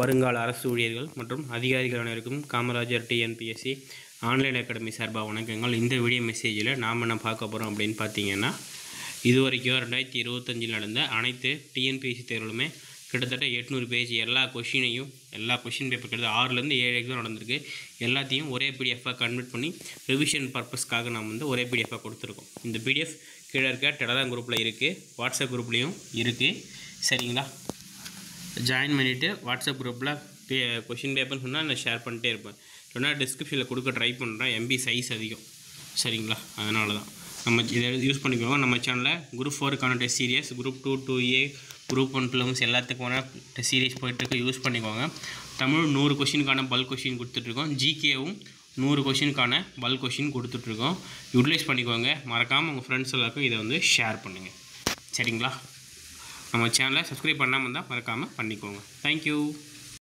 வருங்கால அரசு ஊழியர்கள் மற்றும் அதிகாரிகள் அனைவருக்கும் காமராஜர் டிஎன்பிஎஸ்சி ஆன்லைன் அகாடமி சார்பாக வணக்கங்கள். இந்த வீடியோ மெசேஜில் நாம் என்ன பார்க்க போகிறோம் அப்படின்னு பார்த்தீங்கன்னா, இது வரைக்கும் 2025 நடந்த அனைத்து டிஎன்பிஎஸ்சி தேர்வுகளுமே கிட்டத்தட்ட 800 பேஜ் எல்லா கொஷின் பேப்பர் கிட்டத்தட்ட 6லேருந்து 7 எக்ஸாம் நடந்திருக்கு. எல்லாத்தையும் ஒரே பிடிஎஃபாக கன்வெர்ட் பண்ணி ரிவிஷன் பர்பஸ்க்காக நாம் ஒரே பிடிஎஃபாக கொடுத்துருக்கோம். இந்த பிடிஎஃப் கீழே இருக்க டெலகிராம் குரூப்பில் இருக்குது, வாட்ஸ்அப் குரூப்லேயும் இருக்குது. சரிங்களா? ஜாயின் பண்ணிவிட்டு வாட்ஸ்அப் குரூப்பில் கொஷின் பேப்பர்னு சொன்னால் நான் ஷேர் பண்ணிட்டே இருப்பேன். இல்லைனா டிஸ்கிரிப்ஷனில் கொடுக்க ட்ரை பண்ணுறேன். எம்பி சைஸ் அதிகம். சரிங்களா? அதனால தான் நம்ம இதை யூஸ் பண்ணிக்குவோம். நம்ம சேனலில் குரூப் 4க்கான test series, group 2, 2A, group 1 prelims எல்லாத்துக்கான டெஸ்ட் சீரியஸ் போய்ட்டுருக்கு. யூஸ் பண்ணிக்கோங்க. தமிழ் 100 கொஷினுக்கான பல்க் கொஷின் கொடுத்துட்ருக்கோம். ஜிகேவும் 100 கொஷினுக்கான பல்க் கொஷின் கொடுத்துட்ருக்கோம். யூட்டிலைஸ் பண்ணிக்கோங்க. மறக்காமல் உங்கள் ஃப்ரெண்ட்ஸ் எல்லாருக்கும் இதை ஷேர் பண்ணுங்கள். சரிங்களா? நம்ம சேனலை சப்ஸ்கிரைப் பண்ணாமல் இருந்தால் மறக்காமல் பண்ணிக்கோங்க. தேங்க்யூ.